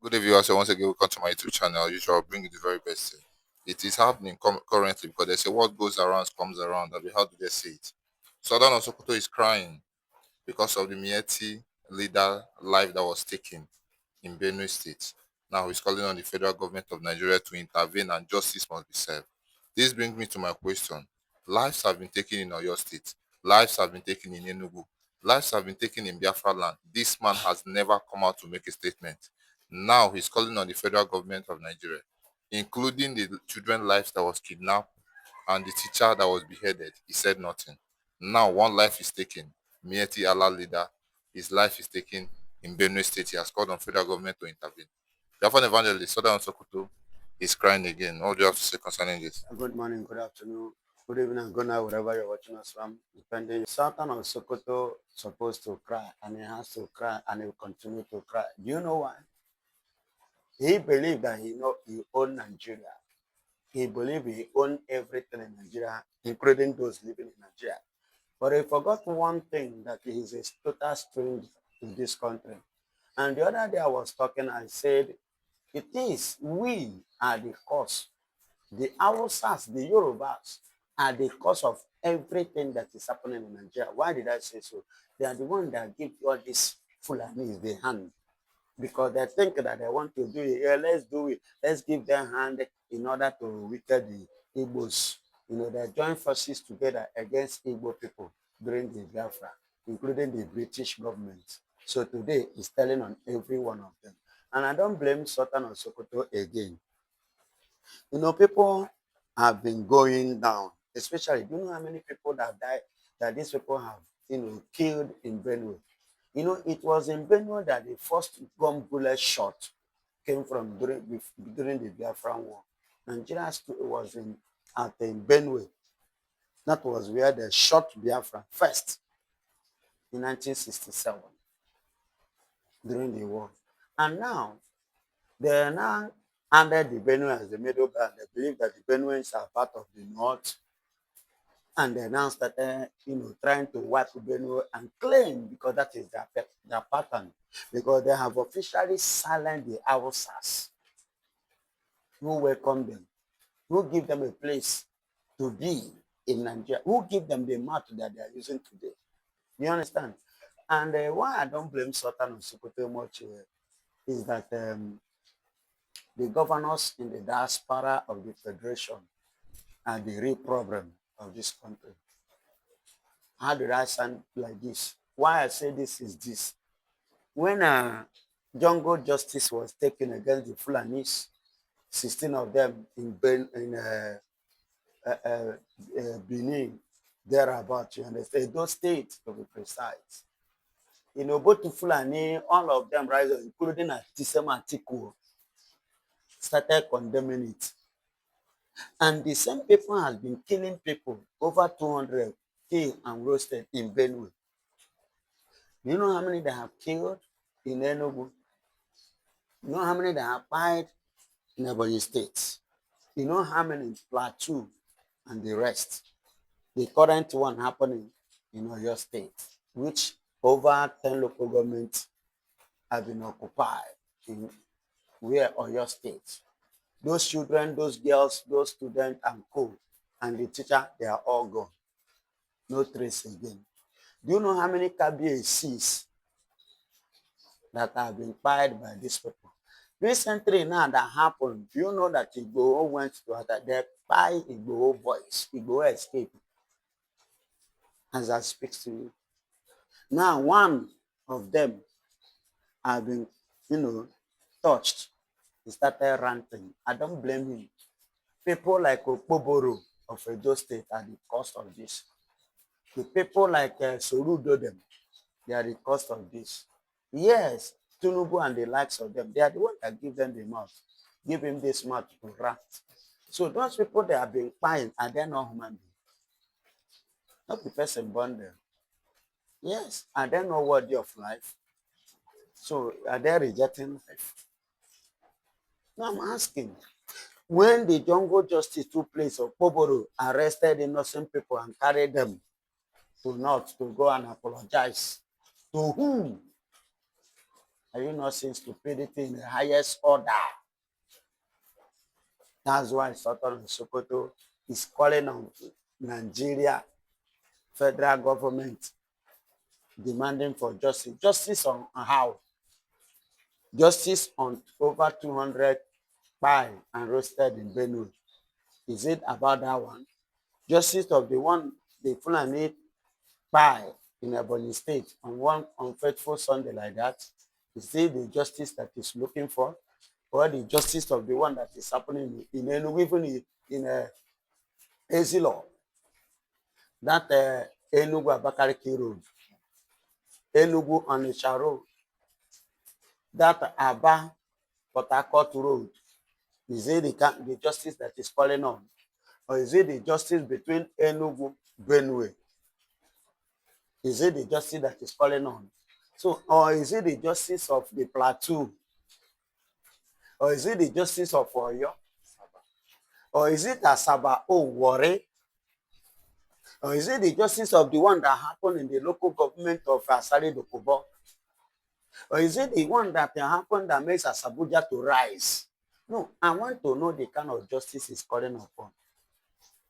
Good day, viewers. So once again, welcome to my YouTube channel. Usually, I'll bring you the very best. It is happening currently because they say what goes around comes around. How do they say it? Sultan of Sokoto is crying because of the Mieti leader life that was taken in Benue State. Now he's calling on the federal government of Nigeria to intervene and justice must be served. This brings me to my question. Lives have been taken in Oyo State. Lives have been taken in Enugu. Lives have been taken in Biafra land. This man has never come out to make a statement. Now he's calling on the federal government of Nigeria, including the children lives that was kidnapped and the teacher that was beheaded. He said nothing. Now one life is taken. Mieti Allah leader, his life is taken in Benue State. He has called on federal government to intervene. Biafran evangelist, Southern Sokoto, is crying again. What do you have to say concerning this? Good morning, good afternoon, good evening, and good night, wherever you're watching us from, depending. Sultan of Sokoto supposed to cry, and he has to cry, and he will continue to cry. Do you know why? He believed that he owned Nigeria. He believed he owned everything in Nigeria, including those living in Nigeria. But he forgot one thing, that he is a total stranger in this country. And the other day I was talking, I said, it is we are the cause. The Hausas, the Yorubas, are the cause of everything that is happening in Nigeria. Why did I say so? They are the ones that give all these Fulanis the hand because they think that they want to do it. Yeah, let's do it. Let's give them hand in order to weaken the Igbos. They join forces together against Igbo people during the Biafra, including the British government. So today is telling on every one of them. And I don't blame Sultan of Sokoto again. People have been going down, especially, do you know how many people that died, that these people have, killed in Benue? It was in Benue that the first gun bullet shot came from during the Biafran War. Nigeria was in Benue. That was where they shot Biafra first in 1967 during the war. And now, they are now under the Benue as the middle belt. They believe that the Benueans are part of the North, and they now started, trying to wipe Benue and claim, because that is their pattern, because they have officially silenced the Hausas who welcome them, who give them a place to be in Nigeria, who give them the map that they are using today. You understand? And why I don't blame Sultan of Sokoto much is that the governors in the diaspora of the Federation are the real problem of this country. How did I sound like this? Why I say this is this. When jungle justice was taken against the Fulanis, 16 of them in Benin, thereabout, you understand, those states to be precise. Both Fulani, all of them, right, including Atisem Atiku, started condemning it. And the same people has been killing people, over 200 killed and roasted in Benue. Do you know how many they have killed in Enugu? You know how many they have died in Ebonyi State? You know how many in Plateau and the rest? The current one happening in Oyo State, which over 10 local governments have been occupied in where Oyo State. Those children, those girls, those students and co, and the teacher, they are all gone. No trace again. Do you know how many KBACs that have been fired by these people? Recently now that happened, do you know that Igbo went to attack? They fired Igbo boys. Igbo escaped as I speak to you. Now one of them have been, touched. He started ranting. I don't blame him. People like Okpoboro of Edo State are the cause of this. The people like Sorudo them, they are the cause of this. Yes, Tunubu and the likes of them, they are the ones that give them the mouth. Give him this mouth to rant. So those people that have been crying, are they not human beings? Not the person born them. Yes, are they not worthy of life? So are they rejecting life? No, I'm asking. When the jungle justice took place, Okpoboro arrested innocent people and carried them to North to go and apologize. To whom? Are you not seeing stupidity in the highest order? That's why Sultan of Sokoto is calling on Nigeria federal government demanding for justice. Justice on how? Justice on over 200 pie and roasted in Benue. Is it about that one? Justice of the one the Fulani pie in Ebony State on one unfaithful Sunday like that? Is it the justice that is looking for? Or the justice of the one that is happening in Enugu, even in Ezilo, that Enugu Abakaliki Road, Enugu Onitsha Road, that Aba Port Harcourt Road? Is it the justice that is calling on? Or is it the justice between Enugu, Benue? Is it the justice that is calling on? So, or is it the justice of the Plateau? Or is it the justice of Oyo? Or is it Asaba Owore? Or is it the justice of the one that happened in the local government of Asari Dokubo? Or is it the one that happened that makes Asabuja to rise? No, I want to know the kind of justice is calling upon.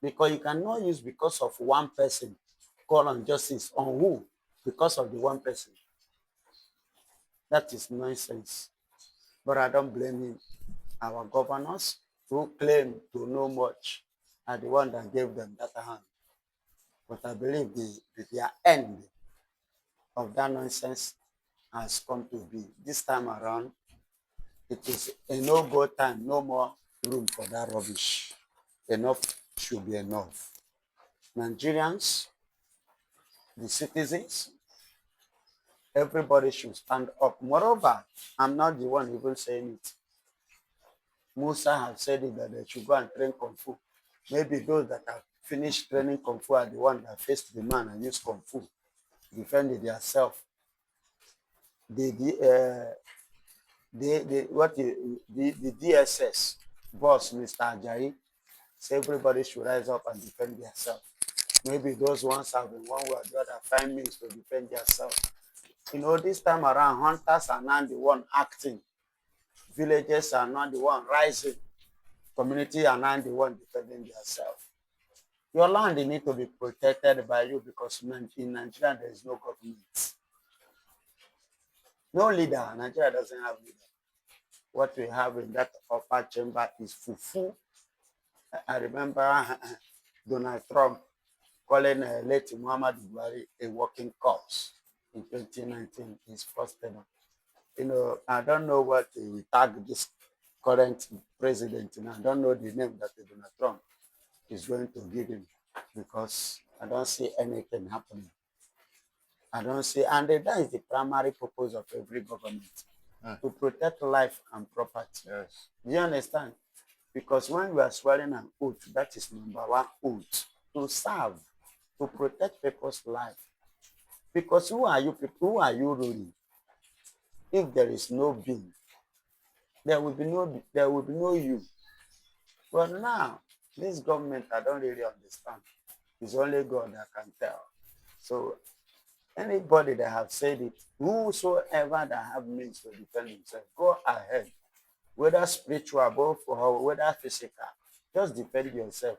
Because you cannot use because of one person call on justice on who? Because of the one person. That is nonsense. But I don't blame him. Our governors who claim to know much are the one that gave them that hand. But I believe their end of that nonsense has come to be. This time around, it is a no-go time, no more room for that rubbish. Enough should be enough. Nigerians, the citizens, everybody should stand up. Moreover, I'm not the one even saying it. Musa has said it that they should go and train Kung Fu. Maybe those that have finished training Kung Fu are the ones that faced the man and used Kung Fu, defended themselves. The DSS boss, Mr. Ajayi, say everybody should rise up and defend themselves. Maybe those ones have been one way or the other find means to defend themselves. You know, this time around, hunters are not the one acting. Villages are not the one rising. Community are not the one defending themselves. Your land need to be protected by you because in Nigeria there is no government. No leader. Nigeria doesn't have leader. What we have in that upper chamber is fufu. I remember Donald Trump calling late Muhammad Buhari a working corpse in 2019, his first tenure. You know, I don't know what he tagged this current president, and I don't know the name that Donald Trump is going to give him because I don't see anything happening. I don't see, and that is the primary purpose of every government to protect life and property. Yes. Do you understand? Because when we are swearing an oath, that is number one oath to serve, to protect people's life. Because who are you people? Who are you ruling? If there is no being, there will be no you. But now, this government, I don't really understand. It's only God that can tell. So anybody that have said it, whosoever that have means to defend himself, go ahead. Whether spiritual, both or whether physical, just defend yourself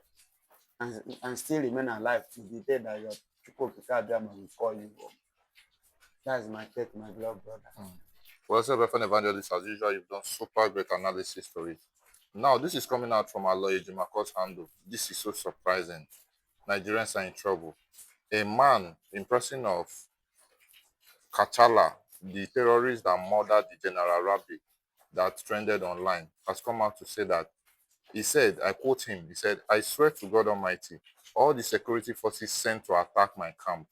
and still remain alive to the day that your Chukwukika will call you home. That's my take, my beloved brother. Well, so Reverend Evangelist, as usual, you've done super great analysis to it. Now, this is coming out from our lawyer, Jimako's handle. This is so surprising. Nigerians are in trouble. A man in person of Kachala, the terrorist that murdered the General Rabbi that trended online, has come out to say that he said, I quote him, he said, I swear to God Almighty, all the security forces sent to attack my camp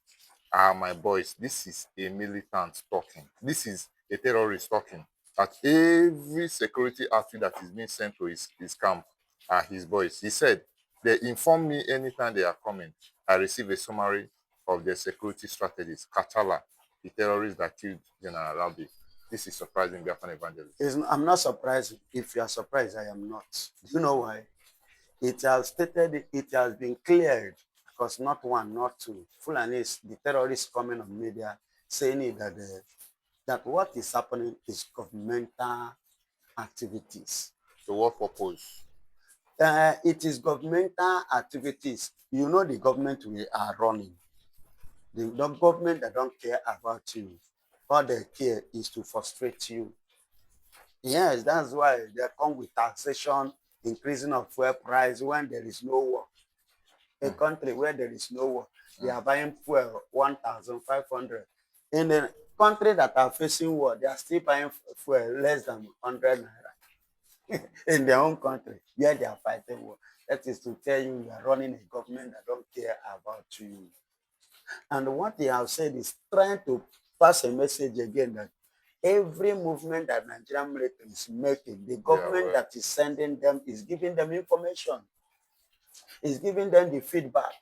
are my boys. This is a militant talking. This is a terrorist talking. That every security outfit that is being sent to his camp are his boys. He said, they inform me anytime they are coming. I receive a summary of their security strategies. Katala, the terrorist that killed General Rabi. This is surprising, Biafran evangelist. I'm not surprised. If you are surprised, I am not. Do you know why? It has been cleared because not one, not two. Fulanis, the terrorists coming on media saying it that that what is happening is governmental activities. So what purpose? It is governmental activities. You know the government we are running. The government that don't care about you. All they care is to frustrate you. Yes, that's why they come with taxation, increasing of fuel price when there is no war. A Mm, country where there is no war, they mm. are buying fuel 1,500. In the country that are facing war, they are still buying fuel less than 100 naira in their own country where they are fighting war. That is to tell you you are running a government that don't care about you. And what they have said is trying to pass a message again that every movement that Nigerian military is making, the Yeah, government well, that is sending them is giving them information, is giving them the feedback.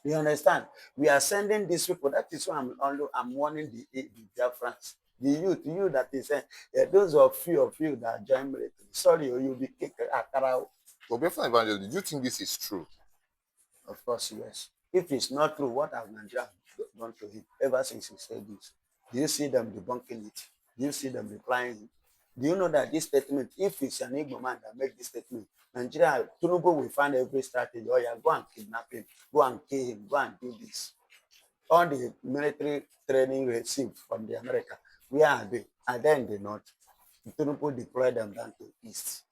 You understand? We are sending these people. That is why I'm warning the Biafrans, the youth, you that is those of you that join military. Sorry, you'll be kicked. but Biafra evangelist, do you think this is true? Of course, yes. If it's not true, what have Nigeria done to him ever since he said this? Do you see them debunking it? Do you see them replying it? Do you know that this statement, if it's an Igbo man that make this statement, Nigeria, Tinubu will find every strategy. Oh yeah, go and kidnap him, go and kill him, go and do this. All the military training received from the America, where are they? Are they in the north? Tinubu deploy them down to east.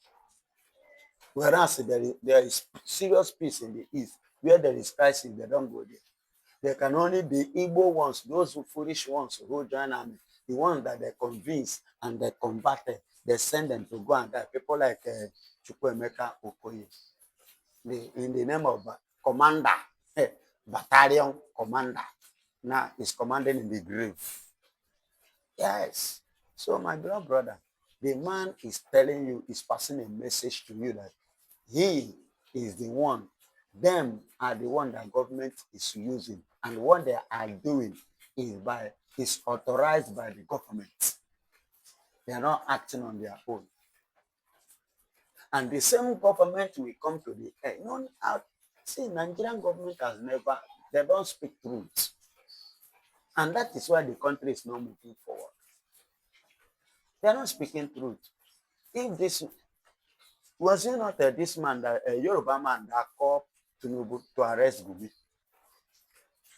Whereas there is serious peace in the east, where there is crisis, they don't go there. They can only the Igbo ones, those who foolish ones who join army, the ones that they convince and they converted, they send them to go and die. People like Chukwemeka Okoye, in the name of commander, battalion commander, now is commanding in the grave. Yes. So my beloved brother, the man is telling you, is passing a message to you that he is the one, them are the one that government is using, and what they are doing is authorized by the government. They are not acting on their own. And the same government will come to the end. No, see, Nigerian government has never, they don't speak truth. And that is why the country is not moving forward. They are not speaking truth. If this was it not this man that a Yoruba man that called Tinubu to arrest Gumi?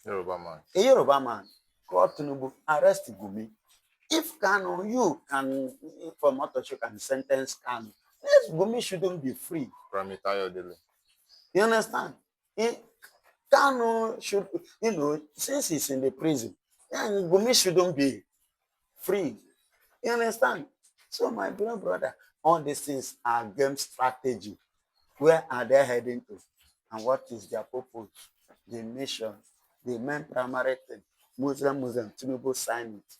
Yoruba man. A Yoruba man called Tinubu arrest Gumi. If Kanu, you can, from Motosho can sentence Kanu, yes, Gumi shouldn't be free. You understand? Kanu should, since he's in the prison, then Gumi shouldn't be free. You understand? So, my beloved brother, all these things are game strategy. Where are they heading to? And what is their purpose? The mission, the main primary thing. Muslim, Tinubu sign it.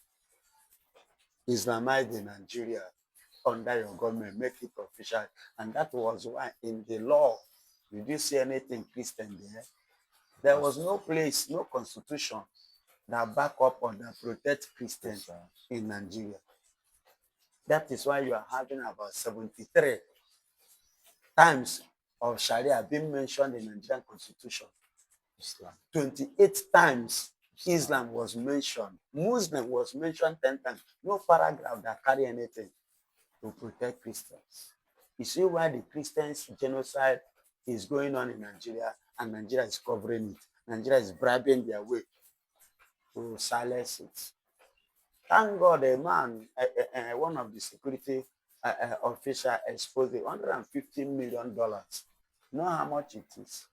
Islamize in Nigeria under your government, make it official. And that was why in the law, did you see anything Christian there? There was no place, no constitution that back up or that protect Christians in Nigeria. That is why you are having about 73 times of Sharia being mentioned in the Nigerian constitution. Islam. 28 times Islam was mentioned. Muslim was mentioned 10 times. No paragraph that carry anything to protect Christians. You see why the Christians genocide is going on in Nigeria and Nigeria is covering it. Nigeria is bribing their way to silence it. Thank God a man, one of the security official exposed $150 million. You know how much it is?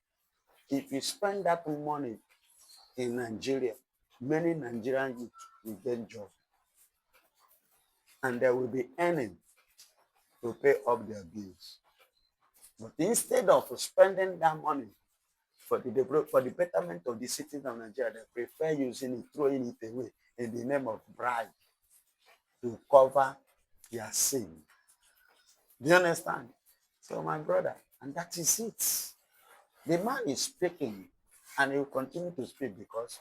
If you spend that money in Nigeria, many Nigerian youth will get job. And they will be earning to pay up their bills. But instead of spending that money for the betterment of the citizens of Nigeria, they prefer using it, throwing it away in the name of bribe to cover their sin. Do you understand? So, my brother, and that is it. The man is speaking, and he will continue to speak because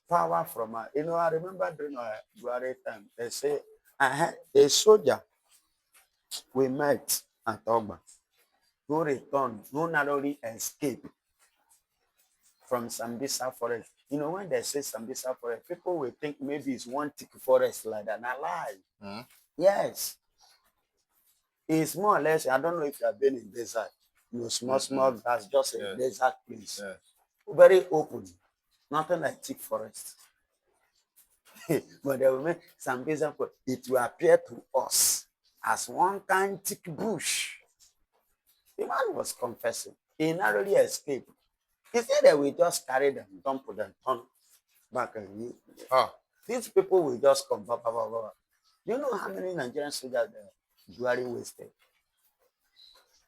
power from I remember during our Buhari time, they say I had a soldier we met at Ogba who returned, who narrowly escaped from Sambisa forest when they say Sambisa forest, people will think maybe it's one thick forest like that. Not lie. Mm. Yes. It's more or less, I don't know if you have been in desert. Small grass, just a Yes. desert place. Yes. Very open. Nothing like thick forest. But they will make Sambisa forest. It will appear to us as one kind thick bush. The man was confessing. He narrowly escaped. He said that we just carry them, dump them, turn back. And Ah. these people will just come. Blah, blah, blah, blah. Do you know how many Nigerian soldiers Buhari wasted?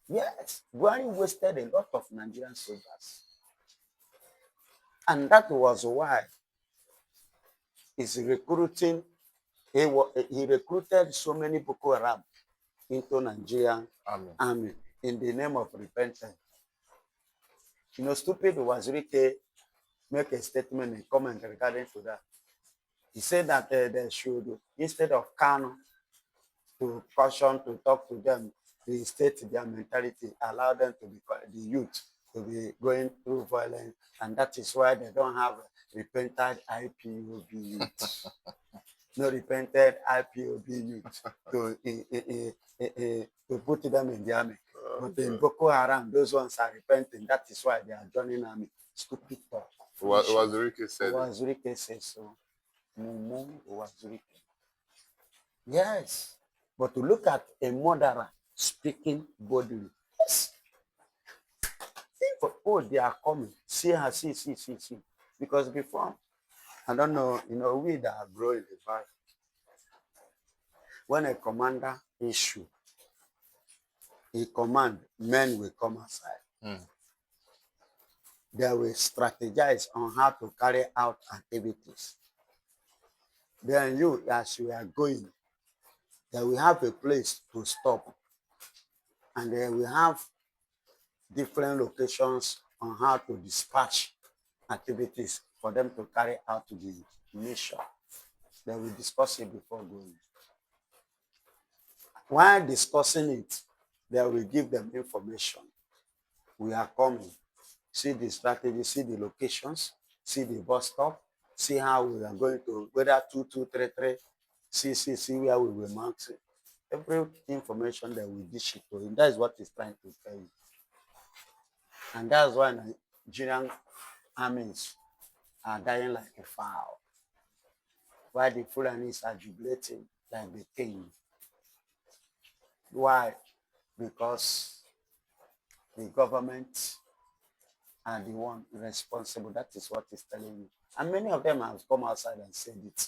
Yes, Buhari wasted a lot of Nigerian soldiers. And that was why he's recruiting, he recruited so many Boko Haram into Nigerian Amen. army in the name of repentance. Stupid Wazirike make a statement, a comment regarding to that. He said that they should, instead of Kano to caution, to talk to them, restate their mentality, allow them to be, the youth to be going through violence. And that is why they don't have repented IPOB youth. No repented IPOB youth to put them in the army. But in Boko Haram, those ones are repenting. That is why they are joining army. Stupid talk. Wazirike said Wazirike says so. Mumu Wazirike. Yes. But to look at a murderer speaking boldly. Yes. Oh, they are coming. See her, see. Because before, I don't know, we that are growing the fight. When a commander issue a command, men will come aside. Mm. They will strategize on how to carry out activities. Then you, as you are going, they will have a place to stop. And they will have different locations on how to dispatch activities for them to carry out the mission. They will discuss it before going. While discussing it, they will give them information. We are coming. See the strategy, see the locations, see the bus stop, see how we are going to, whether 2233, see where we will mark it. Every information that we dish it to him, that is what he's trying to tell you. And that's why Nigerian armies are dying like a fowl, while the Fulanis are jubilating like the king. Why? Because the government are the one responsible. That is what he's telling you. And many of them have come outside and said it,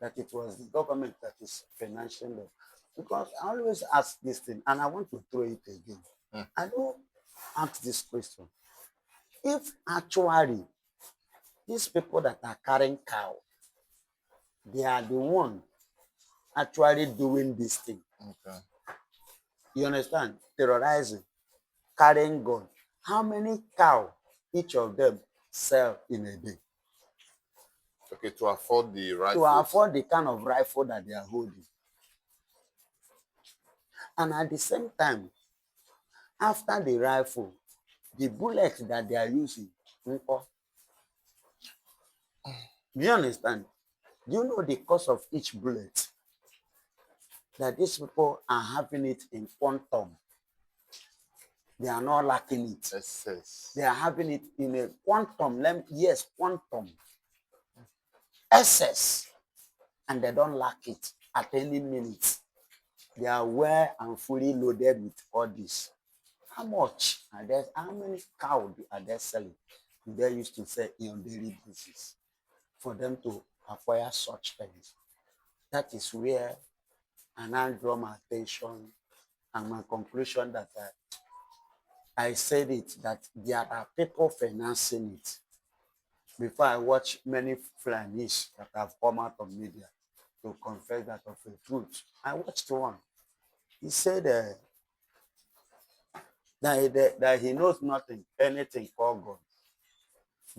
that it was the government that is financial law. Because I always ask this thing, and I want to throw it again. I don't ask this question. If actually these people that are carrying cow, they are the one actually doing this thing. Okay. You understand? Terrorizing, carrying gun. How many cow each of them sell in a day? Okay, to afford the rifle. To afford the kind of rifle that they are holding. And at the same time, after the rifle, the bullets that they are using, do you understand? Do you know the cost of each bullet? That these people are having it in quantum. They are not lacking it. SS. They are having it in a quantum. Yes, quantum. SS. And they don't lack it at any minute. They are well and fully loaded with all this. How much are there? How many cows are they selling? They used to sell on daily basis for them to acquire such things. That is where I now draw my attention and my conclusion that I said it, that there are people financing it. Before I watch many Fulanis that have come out of media to confess that of a truth, I watched one. He said that he knows anything called gun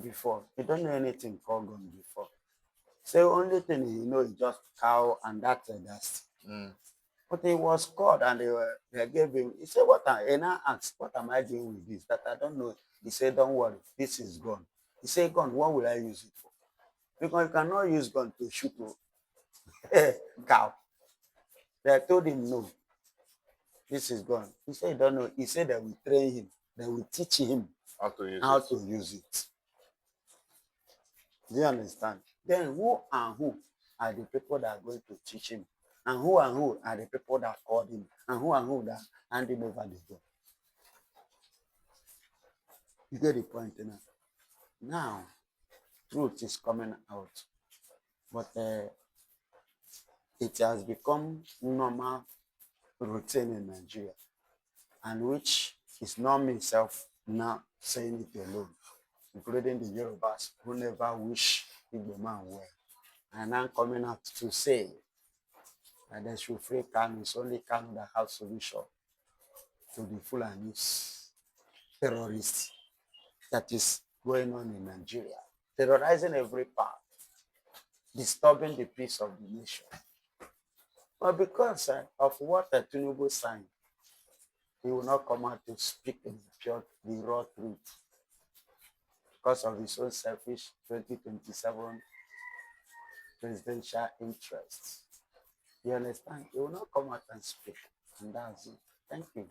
before. He don't know anything called gun before. So only thing he knows is just cow and that's. But he was called and they gave him. He said, and I asked, what am I doing with this? That I don't know. He said, don't worry, this is gone. He said, gun, what will I use it for? Because you cannot use gun to shoot cow. They told him, no, this is gun. He said, he don't know. He said they will train him. They will teach him How to use how it. to use it. Do you understand? Then who and who are the people that are going to teach him? And who are the people that called him? And who that hand him over the gun? You get the point now? Now, truth is coming out. But it has become normal routine in Nigeria, and which is not myself now saying it alone, including the Yorubas who never wish Igbo man well. And I'm coming out to say that they should free Kanu. It's only Kanu that has solution to the Fulani's terrorist that is going on in Nigeria, terrorizing every part, disturbing the peace of the nation. But because of what Tinubu signed, he will not come out to speak the raw truth because of his own selfish 2027 presidential interests. You understand? He will not come out and speak. And that's it. Thank you.